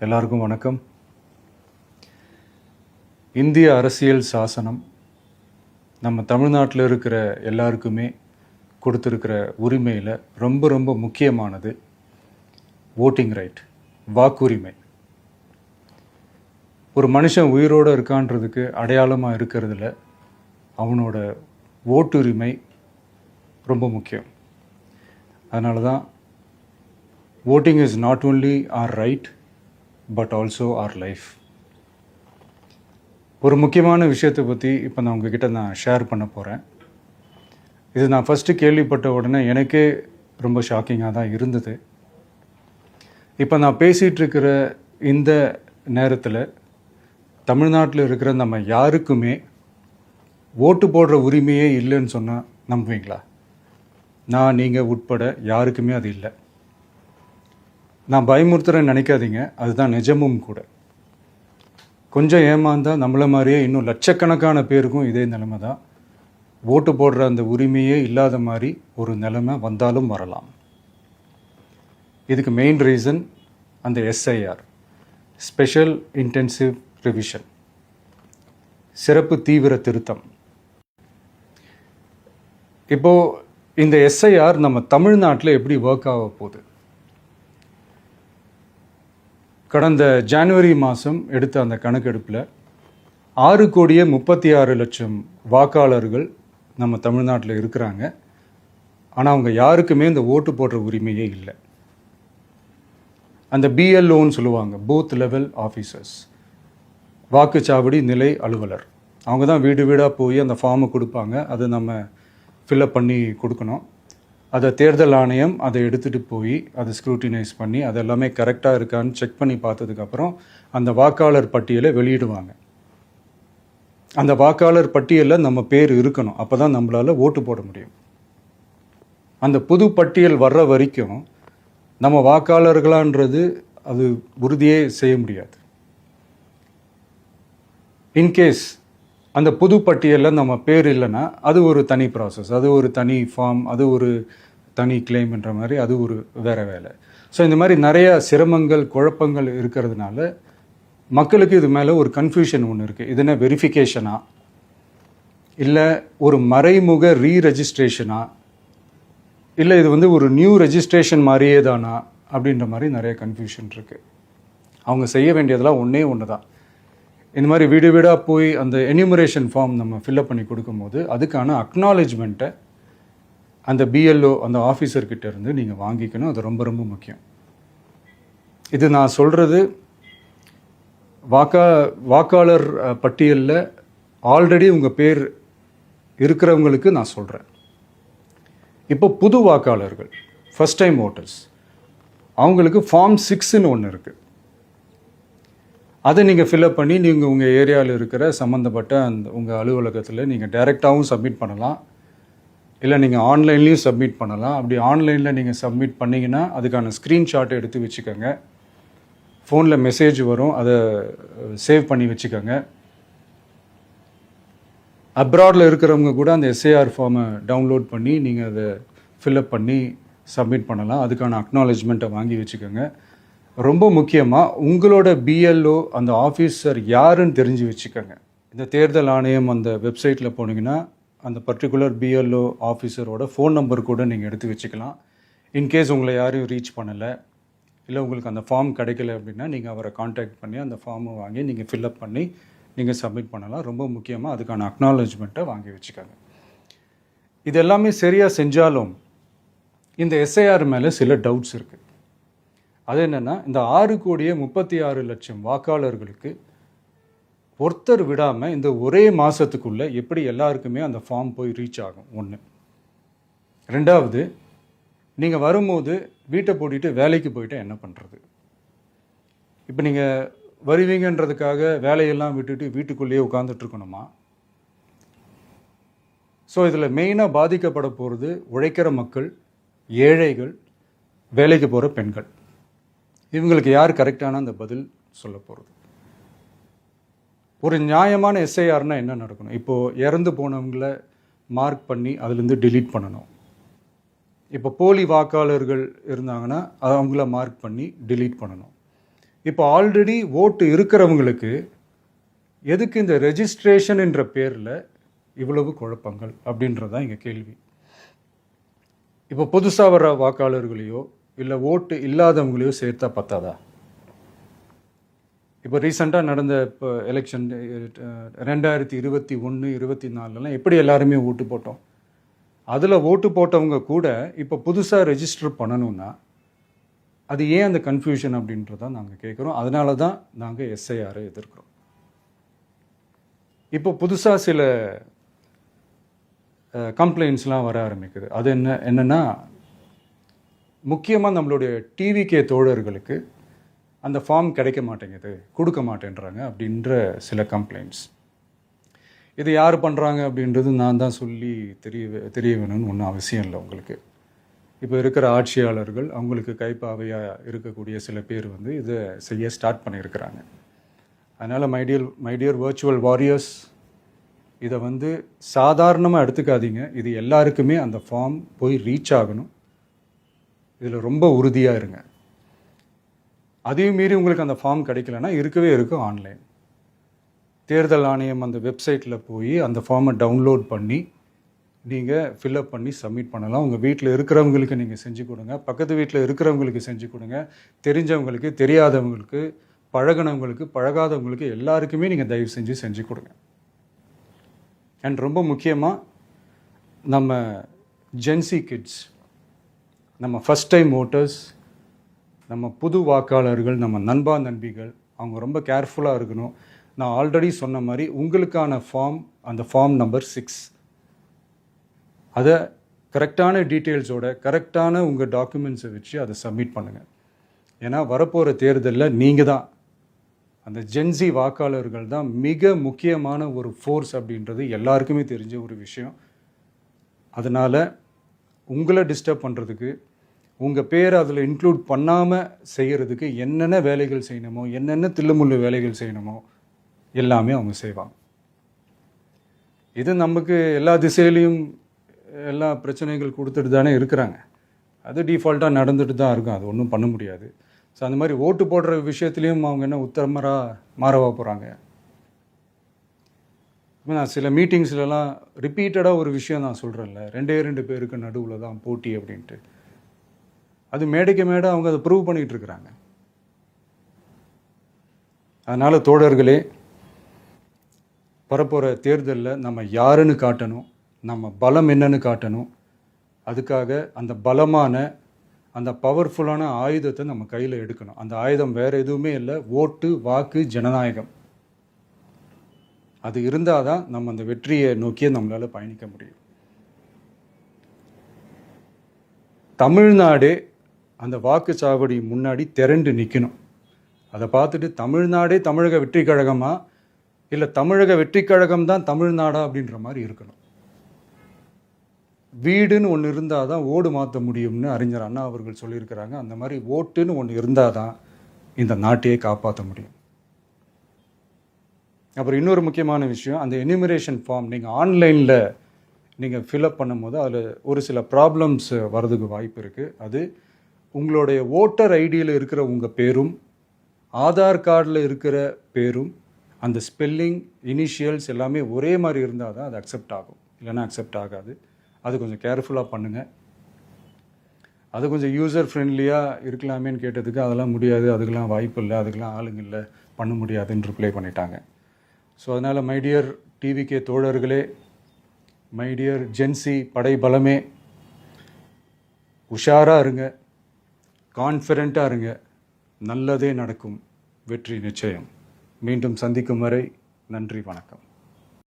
எல்லாருக்கும் வணக்கம். இந்திய அரசியல் சாசனம் நம்ம தமிழ்நாட்டில் இருக்கிற எல்லாருக்குமே கொடுத்துருக்கிற உரிமையில் ரொம்ப ரொம்ப முக்கியமானது ஓட்டிங் ரைட், வாக்குரிமை. ஒரு மனுஷன் உயிரோடு இருக்கான்றதுக்கு அடையாளமாக இருக்கிறதுல அவனோட ஓட்டுரிமை ரொம்ப முக்கியம். அதனால தான் voting is not only our right but also our life. ஒரு முக்கியமான விஷயத்தை பற்றி இப்போ நான் உங்ககிட்ட ஷேர் பண்ண போகிறேன். இது நான் ஃபஸ்ட்டு கேள்விப்பட்ட உடனே எனக்கே ரொம்ப ஷாக்கிங்காக தான் இருந்தது. இப்போ நான் பேசிகிட்டு இருக்கிற இந்த நேரத்தில் தமிழ்நாட்டில் இருக்கிற நம்ம யாருக்குமே ஓட்டு போடுற உரிமையே இல்லைன்னு சொன்னால் நம்புவீங்களா? நான் நீங்கள் உட்பட யாருக்குமே அது இல்லை. நான் பயமுறுத்துறேன்னு நினைக்காதீங்க, அதுதான் நிஜமும் கூட. கொஞ்சம் ஏமாந்தால் நம்மளை மாதிரியே இன்னும் லட்சக்கணக்கான பேருக்கும் இதே நிலைமை தான். ஓட்டு போடுற அந்த உரிமையே இல்லாத மாதிரி ஒரு நிலைமை வந்தாலும் வரலாம். இதுக்கு மெயின் ரீசன் அந்த எஸ்ஐஆர், ஸ்பெஷல் இன்டென்சிவ் ரிவிஷன், சிறப்பு தீவிர திருத்தம். இப்போது இந்த எஸ்ஐஆர் நம்ம தமிழ்நாட்டில் எப்படி ஒர்க் ஆக போகுது? கடந்த ஜனவரி மாதம் எடுத்த அந்த கணக்கெடுப்பில் 6,36,00,000 வாக்காளர்கள் நம்ம தமிழ்நாட்டில் இருக்கிறாங்க. ஆனால் அவங்க யாருக்குமே இந்த ஓட்டு போடுற உரிமையே இல்லை. அந்த பிஎல்ஓன்னு சொல்லுவாங்க, பூத் லெவல் ஆஃபீஸர்ஸ், வாக்குச்சாவடி நிலை அலுவலர். அவங்க தான் வீடு வீடாக போய் அந்த ஃபார்மை கொடுப்பாங்க. அதை நம்ம ஃபில்அப் பண்ணி கொடுக்கணும். அதை தேர்தல் ஆணையம் அதை எடுத்துகிட்டு போய் அதை ஸ்க்ரூட்டினைஸ் பண்ணி அது எல்லாமே கரெக்டாக இருக்கான்னு செக் பண்ணி பார்த்ததுக்கப்புறம் அந்த வாக்காளர் பட்டியலை வெளியிடுவாங்க. அந்த வாக்காளர் பட்டியலில் நம்ம பேர் இருக்கணும், அப்போ தான் நம்மளால் ஓட்டு போட முடியும். அந்த புது பட்டியல் வர்ற வரைக்கும் நம்ம வாக்காளர்களான்றது அது உறுதியே செய்ய முடியாது. இன்கேஸ் அந்த புது பட்டியலில் நம்ம பேர் இல்லைன்னா அது ஒரு தனி ப்ராசஸ், அது ஒரு தனி ஃபார்ம், அது ஒரு தனி கிளைம்ன்ற மாதிரி அது ஒரு வேறு வேலை. ஸோ இந்த மாதிரி நிறைய சிரமங்கள் குழப்பங்கள் இருக்கிறதுனால மக்களுக்கு இது மேலே ஒரு கன்ஃபியூஷன் ஒன்று இருக்குது. இது என்ன வெரிஃபிகேஷனா இல்லை ஒரு மறைமுக ரீரெஜிஸ்ட்ரேஷனா இல்லை இது ஒரு நியூ ரெஜிஸ்ட்ரேஷன் மாதிரியே தானா அப்படின்ற மாதிரி நிறைய கன்ஃபியூஷன் இருக்குது. அவங்க செய்ய வேண்டியதெல்லாம் ஒன்று தான். இந்த மாதிரி வீடு வீடாக போய் அந்த என்யூமரேஷன் ஃபார்ம் நம்ம ஃபில்அப் பண்ணி கொடுக்கும்போது அதுக்கான அக்னாலேஜ்மெண்ட்டை அந்த பிஎல்ஓ அந்த ஆஃபீஸர்கிட்ட இருந்து நீங்கள் வாங்கிக்கணும். அது ரொம்ப ரொம்ப முக்கியம். இது நான் சொல்கிறது வாக்காளர் பட்டியலில் ஆல்ரெடி உங்கள் பேர் இருக்கிறவங்களுக்கு நான் சொல்கிறேன். இப்போ புது வாக்காளர்கள், ஃபஸ்ட் டைம் ஓட்டர்ஸ், அவங்களுக்கு ஃபார்ம் 6ன்னு ஒன்று இருக்குது. அதை நீங்கள் ஃபில்அப் பண்ணி நீங்கள் உங்கள் ஏரியாவில் இருக்கிற சம்மந்தப்பட்ட அந்த உங்கள் அலுவலகத்தில் நீங்கள் டைரெக்டாகவும் சப்மிட் பண்ணலாம், இல்லை நீங்கள் ஆன்லைன்லேயும் சப்மிட் பண்ணலாம். அப்படி ஆன்லைனில் நீங்கள் சப்மிட் பண்ணிங்கன்னா அதுக்கான ஸ்க்ரீன்ஷாட்டை எடுத்து வச்சுக்கோங்க. ஃபோனில் மெசேஜ் வரும், அதை சேவ் பண்ணி வச்சுக்கோங்க. அப்ராடில் இருக்கிறவங்க கூட அந்த எஸ்ஐஆர் ஃபார்மை டவுன்லோட் பண்ணி நீங்கள் அதை ஃபில்அப் பண்ணி சப்மிட் பண்ணலாம். அதுக்கான அக்னாலேஜ்மெண்ட்டை வாங்கி வச்சுக்கோங்க. ரொம்ப முக்கியமாக உங்களோட பிஎல்ஓ அந்த ஆஃபீஸர் யாருன்னு தெரிஞ்சு வச்சுக்கோங்க. இந்த தேர்தல் ஆணையம் அந்த வெப்சைட்டில் போனீங்கன்னா அந்த பர்டிகுலர் பிஎல்ஓ ஆஃபீஸரோட ஃபோன் நம்பர் கூட நீங்கள் எடுத்து வச்சுக்கலாம். இன்கேஸ் உங்களை யாரையும் ரீச் பண்ணலை இல்லை உங்களுக்கு அந்த ஃபார்ம் கிடைக்கல அப்படின்னா நீங்கள் அவரை காண்டாக்ட் பண்ணி அந்த ஃபார்மை வாங்கி நீங்கள் ஃபில்அப் பண்ணி நீங்கள் சப்மிட் பண்ணலாம். ரொம்ப முக்கியமாக அதுக்கான அக்னாலேஜ்மெண்ட்டை வாங்கி வச்சுக்கோங்க. இது எல்லாமே சரியாக செஞ்சாலும் இந்த எஸ்ஐஆர் மேலே சில டவுட்ஸ் இருக்குது. அது என்னென்னா, இந்த 6,36,00,000 வாக்காளர்களுக்கு ஒருத்தர் விடாமல் இந்த ஒரே மாதத்துக்குள்ளே எப்படி எல்லாருக்குமே அந்த ஃபார்ம் போய் ரீச் ஆகும்? ஒன்று. ரெண்டாவது, நீங்கள் வரும்போது வீட்டை பூட்டிட்டு வேலைக்கு போயிட்டு என்ன பண்ணுறது? இப்போ நீங்கள் வருவீங்கன்றதுக்காக வேலையெல்லாம் விட்டுட்டு வீட்டுக்குள்ளேயே உட்காந்துட்ருக்கணுமா? ஸோ இதில் மெயினாக பாதிக்கப்பட போகிறது உழைக்கிற மக்கள், ஏழைகள், வேலைக்கு போகிற பெண்கள். இவங்களுக்கு யார் கரெக்டான அந்த பதில் சொல்ல போகிறது? ஒரு நியாயமான எஸ்ஐஆர்னால் என்ன நடக்கணும்? இப்போது இறந்து போனவங்களை மார்க் பண்ணி அதுலேருந்து டிலீட் பண்ணணும். இப்போ போலி வாக்காளர்கள் இருந்தாங்கன்னா அவங்கள மார்க் பண்ணி டிலீட் பண்ணணும். இப்போ ஆல்ரெடி ஓட்டு இருக்கிறவங்களுக்கு எதுக்கு இந்த ரெஜிஸ்ட்ரேஷன் என்ற பேரில் இவ்வளவு குழப்பங்கள் அப்படின்றது தான் எங்கள் கேள்வி. இப்போ புதுசாக வர்ற வாக்காளர்களையோ இல்லை ஓட்டு இல்லாதவங்களையோ சேர்த்தா பத்தாதா? இப்போ ரீசெண்டாக நடந்த இப்போ எலெக்ஷன் 2021, 24 எப்படி எல்லாருமே ஓட்டு போட்டோம்? அதில் ஓட்டு போட்டவங்க கூட இப்போ புதுசாக ரெஜிஸ்டர் பண்ணணும்னா அது ஏன் அந்த கன்ஃபியூஷன் அப்படின்றத நாங்கள் கேட்குறோம். அதனால தான் நாங்கள் எஸ்ஐஆரை எதிர்க்கிறோம். இப்போ புதுசாக சில கம்ப்ளைண்ட்ஸ்லாம் வர ஆரம்பிக்குது. அது என்னென்னா முக்கியமாக நம்மளுடைய டிவிகே தோழர்களுக்கு அந்த ஃபார்ம் கிடைக்க மாட்டேங்குது, கொடுக்க மாட்டேன்றாங்க அப்படின்ற சில கம்ப்ளைண்ட்ஸ். இது யார் பண்ணுறாங்க அப்படின்றது நான் தான் சொல்லி தெரிய வேணும்னு ஒன்றும் அவசியம் இல்லை உங்களுக்கு. இப்போ இருக்கிற ஆட்சியாளர்கள் அவங்களுக்கு கைப்பாவையாக இருக்கக்கூடிய சில பேர் இதை செய்ய ஸ்டார்ட் பண்ணியிருக்கிறாங்க. அதனால் மைடியர் வர்ச்சுவல் வாரியர்ஸ், இதை சாதாரணமாக எடுத்துக்காதீங்க. இது எல்லாருக்குமே அந்த ஃபார்ம் போய் ரீச் ஆகணும். இதில் ரொம்ப உறுதியாக இருங்க. அதையும் மீறி உங்களுக்கு அந்த ஃபார்ம் கிடைக்கலன்னா இருக்கவே இருக்கும் ஆன்லைன். தேர்தல் ஆணையம் அந்த வெப்சைட்டில் போய் அந்த ஃபார்மை டவுன்லோட் பண்ணி நீங்கள் ஃபில்அப் பண்ணி சப்மிட் பண்ணலாம். உங்கள் வீட்டில் இருக்கிறவங்களுக்கு நீங்கள் செஞ்சு கொடுங்க, பக்கத்து வீட்டில் இருக்கிறவங்களுக்கு செஞ்சு கொடுங்க, தெரிஞ்சவங்களுக்கு, தெரியாதவங்களுக்கு, பழகினவங்களுக்கு, பழகாதவங்களுக்கு எல்லாருக்குமே நீங்கள் தயவு செஞ்சு கொடுங்க. அண்ட் ரொம்ப முக்கியமாக நம்ம ஜென்சி கிட்ஸ், நம்ம ஃபஸ்ட் டைம் ஓட்டர்ஸ், நம்ம புது வாக்காளர்கள், நம்ம நண்பா நண்பிகள், அவங்க ரொம்ப கேர்ஃபுல்லாக இருக்கணும். நான் ஆல்ரெடி சொன்ன மாதிரி உங்களுக்கான ஃபார்ம், அந்த ஃபார்ம் நம்பர் 6, அதை கரெக்டான டீட்டெயில்ஸோட கரெக்டான உங்கள் டாக்குமெண்ட்ஸை வச்சு அதை சப்மிட் பண்ணுங்கள். ஏன்னா வரப்போகிற தேர்தலில் நீங்கள் தான், அந்த ஜென்சி வாக்காளர்கள் தான் மிக முக்கியமான ஒரு ஃபோர்ஸ் அப்படின்றது எல்லாருக்குமே தெரிஞ்ச ஒரு விஷயம். அதனால் உங்களை டிஸ்டர்ப் பண்ணுறதுக்கு, உங்கள் பேரை அதில் இன்க்ளூட் பண்ணாமல் செய்கிறதுக்கு என்னென்ன வேலைகள் செய்யணுமோ, என்னென்ன தில்லுமுள்ளு வேலைகள் செய்யணுமோ எல்லாமே அவங்க செய்வாங்க. இது நமக்கு எல்லா திசையிலையும் எல்லா பிரச்சனைகள் கொடுத்துட்டு தானே இருக்கிறாங்க. அது டிஃபால்ட்டாக நடந்துட்டு தான் இருக்கும், அது ஒன்றும் பண்ண முடியாது. ஸோ அந்த மாதிரி ஓட்டு போடுற விஷயத்துலேயும் அவங்க என்ன உத்தரமராக மாறவா போகிறாங்க? நான் சில மீட்டிங்ஸ்லலாம் ரிப்பீட்டடாக ஒரு விஷயம் நான் சொல்கிறேன்ல, 2 பேருக்கு நடுவில் தான் போட்டி அப்படின்ட்டு. அது மேடைக்கு மேடை அவங்க அதை ப்ரூவ் பண்ணிகிட்டு இருக்கிறாங்க. அதனால் தோழர்களே, வரப்போகிற தேர்தலில் நம்ம யாருன்னு காட்டணும், நம்ம பலம் என்னன்னு காட்டணும். அதுக்காக அந்த பலமான, அந்த பவர்ஃபுல்லான ஆயுதத்தை நம்ம கையில் எடுக்கணும். அந்த ஆயுதம் வேறு எதுவுமே இல்லை, ஓட்டு, வாக்கு, ஜனநாயகம். அது இருந்தால் தான் நம்ம அந்த வெற்றியை நோக்கியே நம்மளால் பயணிக்க முடியும். தமிழ்நாடே அந்த வாக்குச்சாவடி முன்னாடி திரண்டு நிற்கணும். அதை பார்த்துட்டு தமிழ்நாடே தமிழக வெற்றி கழகமா இல்லை தமிழக வெற்றி கழகம் தான் தமிழ்நாடா அப்படின்ற மாதிரி இருக்கணும். வீடுன்னு ஒன்று இருந்தால் தான் ஓடு மாற்ற முடியும்னு அறிஞர் அண்ணா அவர்கள் சொல்லியிருக்கிறாங்க. அந்த மாதிரி ஓட்டுன்னு ஒன்று இருந்தால் தான் இந்த நாட்டையே காப்பாற்ற முடியும். அப்புறம் இன்னொரு முக்கியமான விஷயம், அந்த எனிமரேஷன் ஃபார்ம் நீங்கள் ஆன்லைனில் நீங்கள் ஃபில்அப் பண்ணும்போது அதில் ஒரு சில ப்ராப்ளம்ஸ் வர்றதுக்கு வாய்ப்பு இருக்குது. அது உங்களுடைய ஓட்டர் ஐடியில் இருக்கிற உங்கள் பேரும் ஆதார் கார்டில் இருக்கிற பேரும் அந்த ஸ்பெல்லிங், இனிஷியல்ஸ் எல்லாமே ஒரே மாதிரி இருந்தால் தான் அது அக்செப்ட் ஆகும், இல்லைன்னா அக்செப்ட் ஆகாது. அது கொஞ்சம் கேர்ஃபுல்லாக பண்ணுங்கள். அது கொஞ்சம் யூசர் ஃப்ரெண்ட்லியாக இருக்கலாமேன்னு கேட்டதுக்கு அதெல்லாம் முடியாது, அதுக்கெல்லாம் வாய்ப்பு இல்லை, அதுக்கெல்லாம் ஆளுங்க இல்லை, பண்ண முடியாதுன்னு ரிப்ளை பண்ணிட்டாங்க. ஸோ அதனால் மைடியர் டிவிகே தோழர்களே, மைடியர் ஜென்சி படை பலமே, உஷாராக இருங்க, கான்ஃபிடெண்ட்டாக இருங்க, நல்லதே நடக்கும், வெற்றி நிச்சயம். மீண்டும் சந்திக்கும் வரை நன்றி, வணக்கம்.